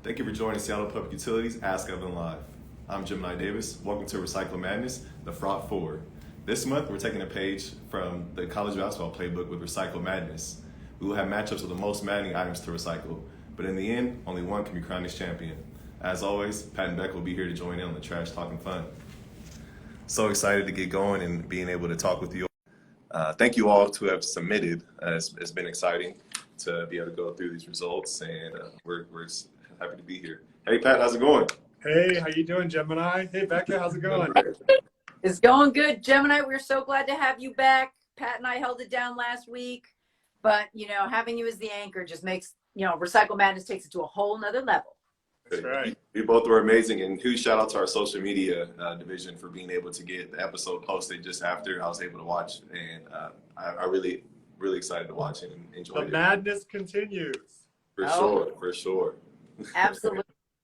Thank you for joining Seattle Public Utilities Ask Evelyn Live. I'm Gemini Davis. Welcome to Recycle Madness, the Fraught 4. This month, we're taking a page from the college basketball playbook with Recycle Madness. We will have matchups of the most maddening items to recycle, but in the end, only one can be crowned as champion. As always, Pat and Beck will be here to join in on the trash talking fun. So excited to get going and being able to talk with you. Thank you all to have submitted. It's been exciting to be able to go through these results, and we're happy to be here. Hey, Pat, how's it going? Hey, how you doing, Gemini? Hey, Becca, how's it going? It's going good, Gemini. We're so glad to have you back. Pat and I held it down last week, but having you as the anchor just makes Recycle Madness takes it to a whole nother level. That's right. You both were amazing, and huge shout out to our social media division for being able to get the episode posted just after I was able to watch, and I really excited to watch it and enjoy it. The madness continues. For sure. Absolutely.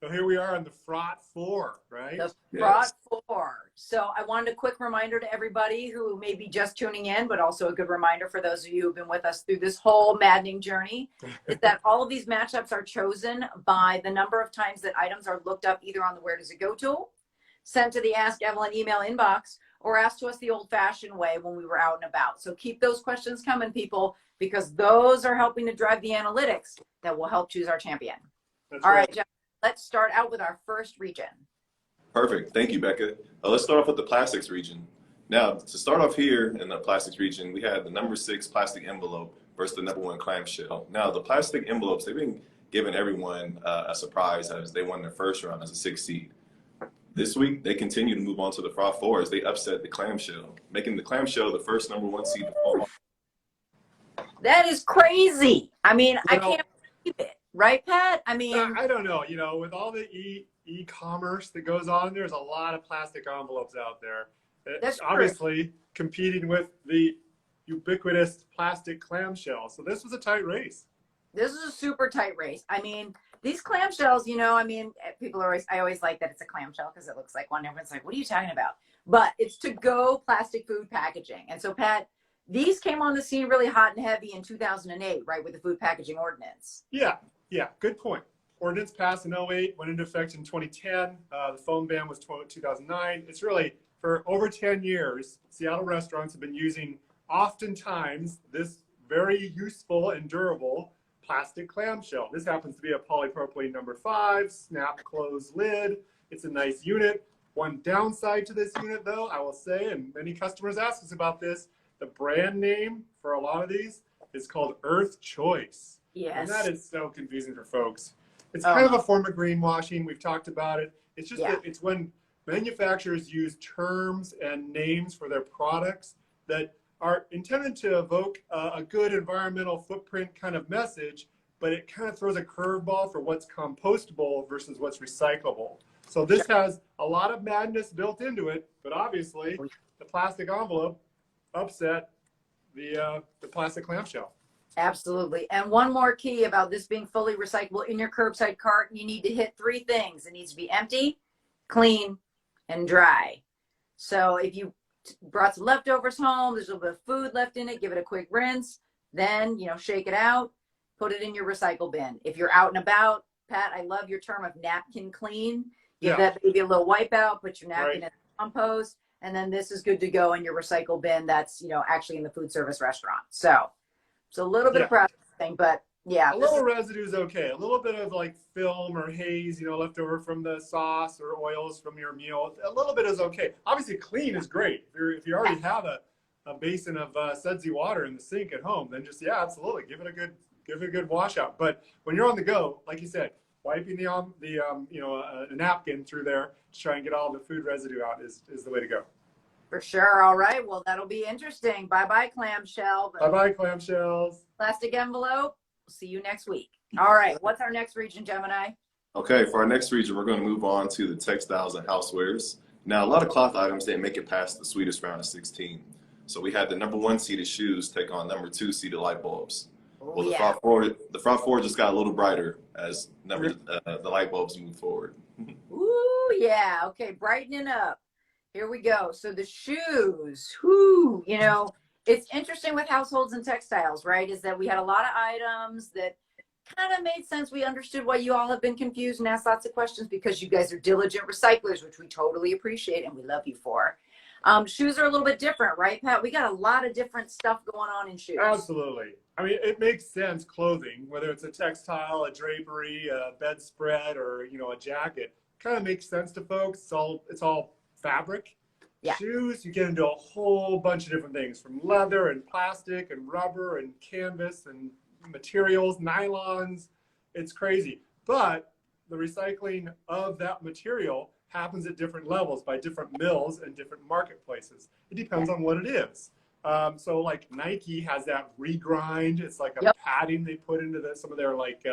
So here we are on the Fraught 4, right? The Fraught 4. So I wanted a quick reminder to everybody who may be just tuning in, but also a good reminder for those of you who've been with us through this whole maddening journey, is that all of these matchups are chosen by the number of times that items are looked up either on the Where Does It Go tool, sent to the Ask Evelyn email inbox, or asked to us the old-fashioned way when we were out and about. So keep those questions coming, people, because those are helping to drive the analytics that will help choose our champion. That's All right, Jeff, let's start out with our first region. Perfect. Thank you, Becca. Let's start off with the plastics region. Now, to start off here in the plastics region, we had the number 6 plastic envelope versus the number 1 clamshell. Now, the plastic envelopes, they've been giving everyone a surprise as they won their first round as a 6 seed. This week, they continue to move on to the Fraught 4 as they upset the clamshell, making the clamshell the first number 1 seed to fall. That is crazy. I mean, I can't believe it. Right, Pat? I mean, I don't know. With all the e-commerce that goes on, there's a lot of plastic envelopes out there. That's obviously competing with the ubiquitous plastic clamshell. So this was a tight race. This is a super tight race. I mean, these clamshells, people are I always like that it's a clamshell because it looks like one. Everyone's like, what are you talking about? But it's to-go plastic food packaging. And so, Pat, these came on the scene really hot and heavy in 2008, right, with the food packaging ordinance. Yeah, good point. Ordinance passed in 2008, went into effect in 2010. The phone ban was 2009. It's really, for over 10 years, Seattle restaurants have been using, oftentimes, this very useful and durable plastic clamshell. This happens to be a polypropylene number 5, snap close lid. It's a nice unit. One downside to this unit, though, I will say, and many customers ask us about this, the brand name for a lot of these is called Earth Choice. Yes. And that is so confusing for folks. It's kind of a form of greenwashing. We've talked about it. It's just that it's when manufacturers use terms and names for their products that are intended to evoke a good environmental footprint kind of message, but it kind of throws a curveball for what's compostable versus what's recyclable. So this has a lot of madness built into it, but obviously the plastic envelope upset the plastic clamshell. Absolutely. And one more key about this being fully recyclable in your curbside cart, you need to hit 3 things. It needs to be empty, clean, and dry. So if you brought some leftovers home, there's a little bit of food left in it, give it a quick rinse, then, shake it out, put it in your recycle bin. If you're out and about, Pat, I love your term of napkin clean. Give that baby a little wipe out, put your napkin in the compost, and then this is good to go in your recycle bin that's, actually in the food service restaurant. So it's a little bit of processing, but yeah. A little residue is okay. A little bit of like film or haze, left over from the sauce or oils from your meal. A little bit is okay. Obviously, clean is great. If you already have a basin of sudsy water in the sink at home, then just absolutely give it a good wash out. But when you're on the go, like you said, wiping the napkin through there to try and get all the food residue out is the way to go. For sure. All right. Well, that'll be interesting. Bye-bye, clamshell. Bye-bye, clamshells. Plastic envelope. See you next week. All right. What's our next region, Gemini? Okay, for our next region, we're going to move on to the textiles and housewares. Now, a lot of cloth items didn't make it past the sweetest round of 16. So we had the number 1 seeded shoes take on number 2 seeded light bulbs. Well, the Fraught 4 just got a little brighter as the light bulbs moved forward. Ooh, yeah. Okay, brightening up. Here we go. So the shoes, it's interesting with households and textiles, right? Is that we had a lot of items that kind of made sense. We understood why you all have been confused and asked lots of questions, because you guys are diligent recyclers, which we totally appreciate and we love you for. Shoes are a little bit different, right, Pat? We got a lot of different stuff going on in shoes. Absolutely. I mean, it makes sense. Clothing, whether it's a textile, a drapery, a bedspread, or a jacket, kind of makes sense to folks. It's all fabric. Yeah. Shoes, you get into a whole bunch of different things, from leather and plastic and rubber and canvas and materials, nylons. It's crazy. But the recycling of that material happens at different levels by different mills and different marketplaces. It depends on what it is. So like Nike has that regrind. It's like a padding they put into some of their like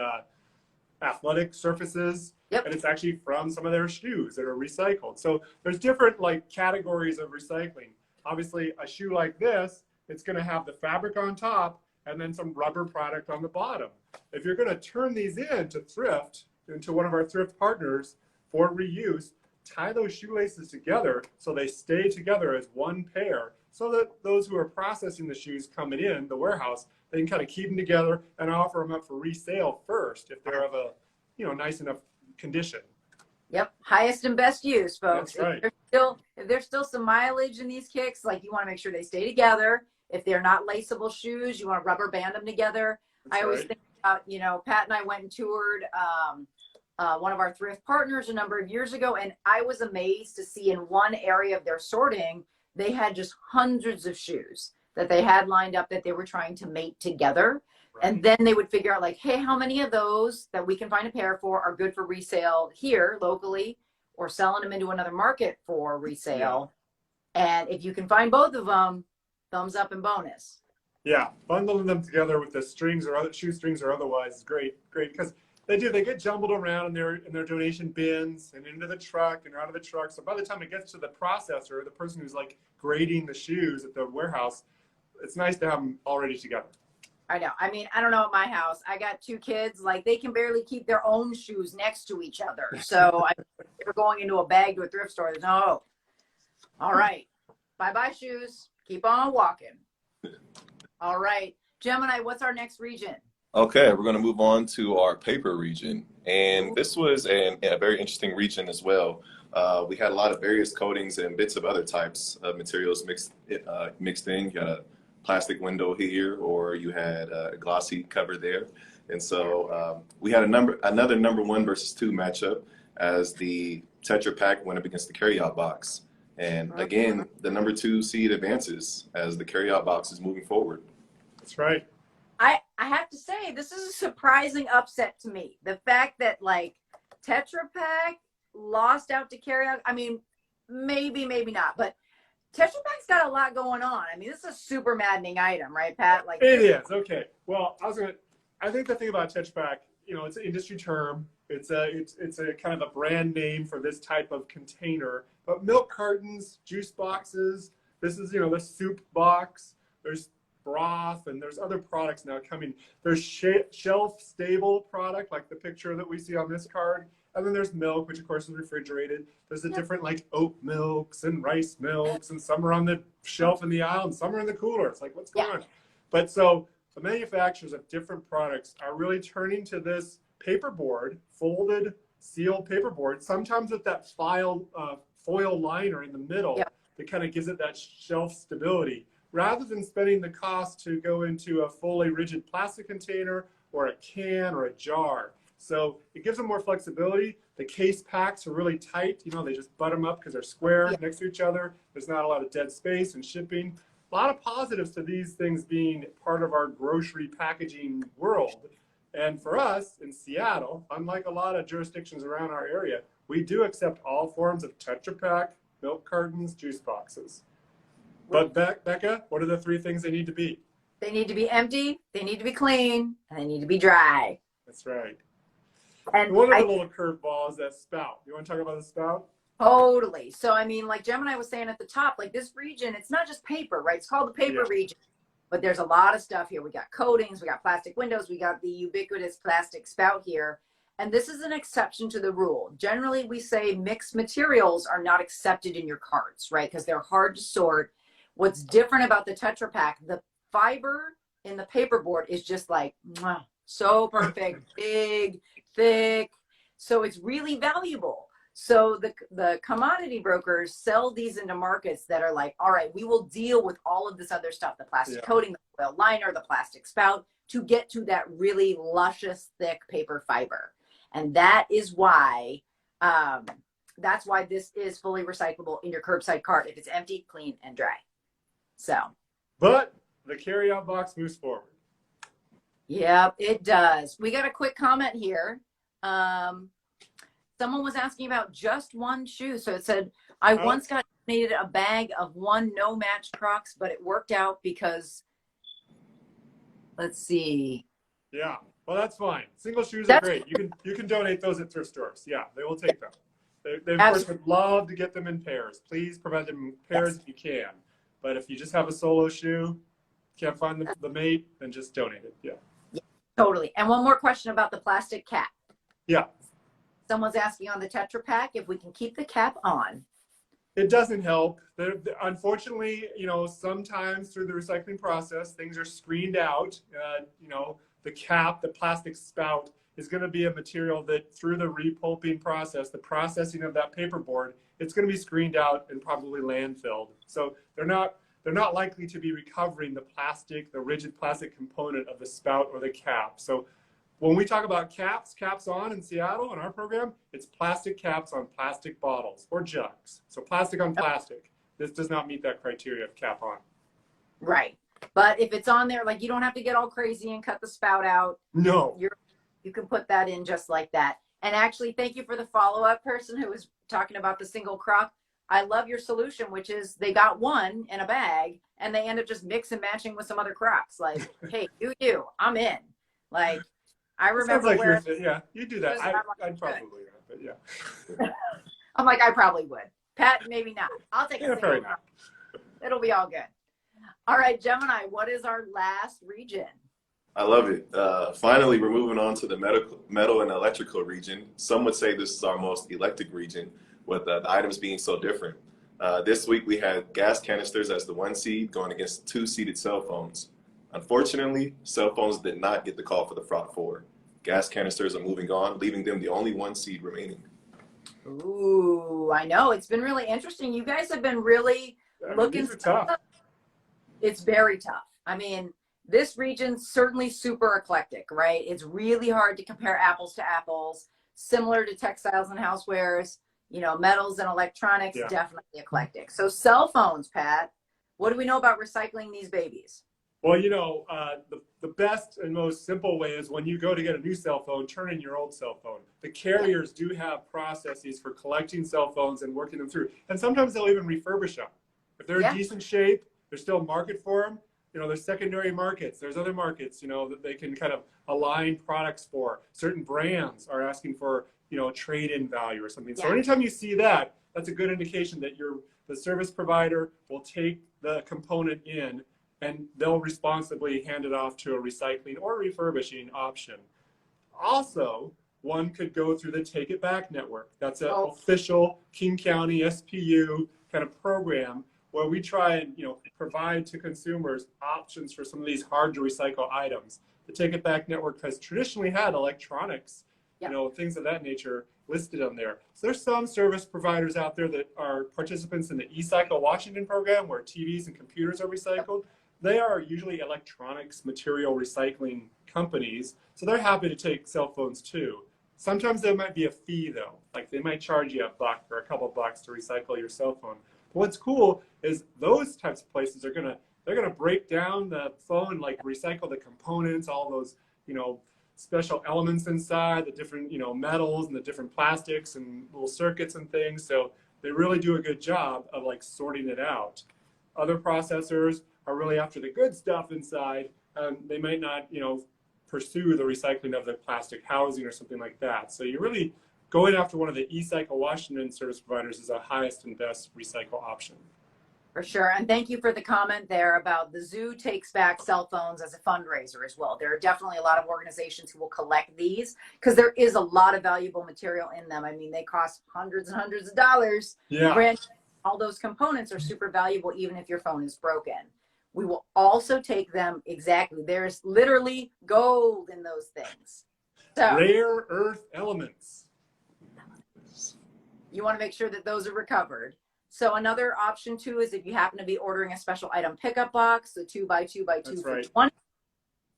athletic surfaces. Yep. And it's actually from some of their shoes that are recycled. So there's different like categories of recycling. Obviously, a shoe like this, it's going to have the fabric on top and then some rubber product on the bottom. If you're going to turn these into thrift, into one of our thrift partners for reuse, tie those shoelaces together so they stay together as one pair, so that those who are processing the shoes coming in the warehouse, they can kind of keep them together and offer them up for resale first if they're of a nice enough condition. Yep, highest and best use, folks. That's right. If there's still some mileage in these kicks, like you want to make sure they stay together. If they're not laceable shoes, you want to rubber band them together. I always think about, Pat and I went and toured one of our thrift partners a number of years ago, and I was amazed to see in one area of their sorting, they had just hundreds of shoes that they had lined up that they were trying to mate together. Right. And then they would figure out like, hey, how many of those that we can find a pair for are good for resale here locally, or selling them into another market for resale. Yeah. And if you can find both of them, thumbs up and bonus. Yeah, bundling them together with the strings or other shoe strings or otherwise is great, because they get jumbled around in their donation bins and into the truck and out of the truck. So by the time it gets to the processor, the person who's like grading the shoes at the warehouse, it's nice to have them all ready together. I know. I mean, I don't know at my house. I got 2 kids, like they can barely keep their own shoes next to each other. So they're going into a bag to a thrift store. There's no hope. All right. Bye-bye shoes. Keep on walking. All right. Gemini, what's our next region? Okay, we're going to move on to our paper region. And this was a very interesting region as well. We had a lot of various coatings and bits of other types of materials mixed in. You got a plastic window here, or you had a glossy cover there. And so we had another number 1 versus 2 matchup as the Tetra Pak went up against the carryout box. And again, the number 2 seed advances as the carryout box is moving forward. That's right. I have to say, this is a surprising upset to me. The fact that like Tetra Pak lost out to carryout. I mean, maybe not, but Tetra Pak's got a lot going on. I mean, this is a super maddening item, right, Pat? Like it is. Okay. Well, I think the thing about Tetra Pak, it's an industry term. It's a kind of a brand name for this type of container. But milk cartons, juice boxes, this is, the soup box. There's broth, and there's other products now coming. There's shelf stable product like the picture that we see on this card. And then there's milk, which of course is refrigerated. There's the different like oat milks and rice milks, and some are on the shelf in the aisle and some are in the cooler. It's like, what's going on? But so the manufacturers of different products are really turning to this paperboard, folded, sealed paperboard, sometimes with that foil liner in the middle that kind of gives it that shelf stability, rather than spending the cost to go into a fully rigid plastic container or a can or a jar. So it gives them more flexibility. The case packs are really tight. They just butt them up because they're square next to each other. There's not a lot of dead space and shipping. A lot of positives to these things being part of our grocery packaging world. And for us in Seattle, unlike a lot of jurisdictions around our area, we do accept all forms of Tetra Pak, milk cartons, juice boxes. But Becca, what are the 3 things they need to be? They need to be empty, they need to be clean, and they need to be dry. That's right. And one of the little curveball is that spout. You want to talk about the spout? Totally. So, I mean, like Gemini was saying at the top, like this region, it's not just paper, right? It's called the paper region. But there's a lot of stuff here. We got coatings, we got plastic windows, we got the ubiquitous plastic spout here. And this is an exception to the rule. Generally, we say mixed materials are not accepted in your carts, right? Because they're hard to sort. What's different about the Tetra Pak, the fiber in the paperboard is just like So perfect, big, thick. So it's really valuable. So the commodity brokers sell these into markets that are like, all right, we will deal with all of this other stuff, the plastic coating, the foil liner, the plastic spout, to get to that really luscious, thick paper fiber. And that is why, that's why this is fully recyclable in your curbside cart if it's empty, clean, and dry. So. But the carryout box moves forward. Yep, it does. We got a quick comment here. Someone was asking about just one shoe. So it said, I once got donated a bag of one no match Crocs, but it worked out because, let's see. Yeah, well, that's fine. Single shoes are great. You can donate those at thrift stores. Yeah, they will take them. They of course would love to get them in pairs. Please provide them in pairs if you can. But if you just have a solo shoe, can't find the mate, then just donate it. Yeah. Totally. And one more question about the plastic cap. Yeah. Someone's asking on the Tetra Pak if we can keep the cap on. It doesn't help. Unfortunately, sometimes through the recycling process, things are screened out. The cap, the plastic spout, is going to be a material that through the repulping process, the processing of that paperboard, it's going to be screened out and probably landfilled. So they're not likely to be recovering the rigid plastic component of the spout or the cap. So when we talk about caps on in Seattle in our program, it's plastic caps on plastic bottles or jugs. So plastic on plastic. This does not meet that criteria of cap on. Right. But if it's on there, like, you don't have to get all crazy and cut the spout out. No. You can put that in just like that. And actually, thank you for the follow-up person who was talking about the single Croc. I love your solution, which is they got one in a bag and they end up just mix and matching with some other Crocs. Like, hey, you, I'm in. Like, I remember you do that. I'd probably not, but yeah. I'm like, I probably would. Pat, maybe not. I'll take a single. It'll be all good. All right, Gemini, what is our last region? I love it. Finally, we're moving on to the metal and electrical region. Some would say this is our most eclectic region, with the items being so different. This week, we had gas canisters as the 1 seed going against 2-seeded cell phones. Unfortunately, cell phones did not get the call for the Fraught 4. Gas canisters are moving on, leaving them the only 1 seed remaining. Ooh, I know. It's been really interesting. You guys have been really looking. These are tough. It's very tough. I mean, this region's certainly super eclectic, right? It's really hard to compare apples to apples, similar to textiles and housewares, metals and electronics, definitely eclectic. So cell phones, Pat, what do we know about recycling these babies? Well, the best and most simple way is when you go to get a new cell phone, turn in your old cell phone. The carriers do have processes for collecting cell phones and working them through. And sometimes they'll even refurbish them. If they're in decent shape, there's still a market for them. There's secondary markets. There's other markets, that they can kind of align products for. Certain brands are asking for, trade-in value or something. So anytime you see that, that's a good indication that the service provider will take the component in and they'll responsibly hand it off to a recycling or refurbishing option. Also, one could go through the Take It Back network. That's an official King County SPU kind of program where we try and provide to consumers options for some of these hard to recycle items. The Take It Back network has traditionally had electronics, things of that nature listed on there. So there's some service providers out there that are participants in the eCycle Washington program where TVs and computers are recycled. They are usually electronics material recycling companies, so they're happy to take cell phones too. Sometimes there might be a fee though, like they might charge you $1 or a couple bucks to recycle your cell phone. But what's cool is those types of places are they're gonna break down the phone, like recycle the components, all those special elements inside, the different metals and the different plastics and little circuits and things. So they really do a good job of like sorting it out. Other processors are really after the good stuff inside, and they might not, pursue the recycling of the plastic housing or something like that. So you're really going after one of the eCycle Washington service providers is the highest and best recycle option. For sure. And thank you for the comment there about the zoo takes back cell phones as a fundraiser as well. There are definitely a lot of organizations who will collect these because there is a lot of valuable material in them. I mean, they cost hundreds and hundreds of dollars. Yeah. All those components are super valuable even if your phone is broken. We will also take them exactly. There's literally gold in those things. So Rare earth elements. you want to make sure that those are recovered. So another option too is if you happen to be ordering a special item pickup box, the 2x2x2 That's for right. 20,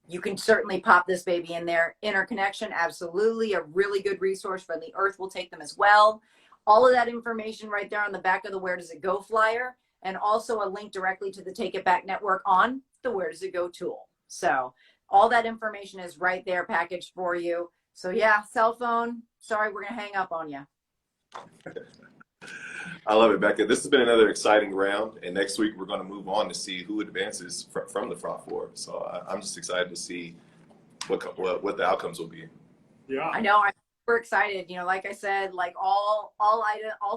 you can certainly pop this baby in there. Interconnection, absolutely a really good resource. Friendly Earth will take them as well. All of that information right there on the back of the Where Does It Go flyer, and also a link directly to the Take It Back network on the Where Does It Go tool. So all that information is right there packaged for you. So yeah, cell phone, sorry, we're gonna hang up on you. I love it, Becca. This has been another exciting round, and next week we're going to move on to see who advances from the Fraught 4. So I'm just excited to see what the outcomes will be. Yeah. I know, I'm super excited. You know, like I said, like all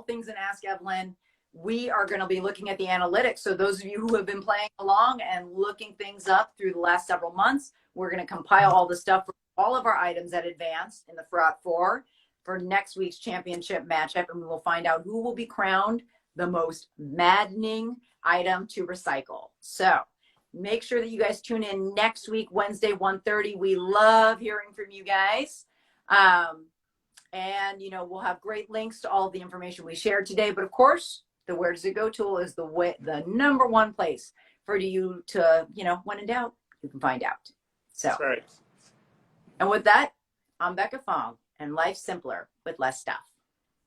things in Ask Evelyn, we are going to be looking at the analytics. So those of you who have been playing along and looking things up through the last several months, we're going to compile all the stuff for all of our items that advanced in the Fraught 4 for next week's championship matchup, and we will find out who will be crowned the most maddening item to recycle. So make sure that you guys tune in next week, Wednesday, 1:30. We love hearing from you guys. And, you know, we'll have great links to all of the information we shared today. But of course, the Where Does It Go tool is the number one place for you to, you know, when in doubt, you can find out. So, That's right. And with that, I'm Becca Fong, and life's simpler with less stuff.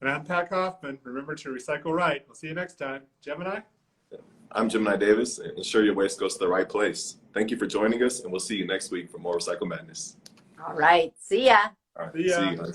And I'm Pat Kaufman. Remember to recycle right. We'll see you next time. Gemini? I'm Gemini Davis, and ensure your waste goes to the right place. Thank you for joining us, and we'll see you next week for more Recycle Madness. All right. See ya. All right. See ya. See you guys.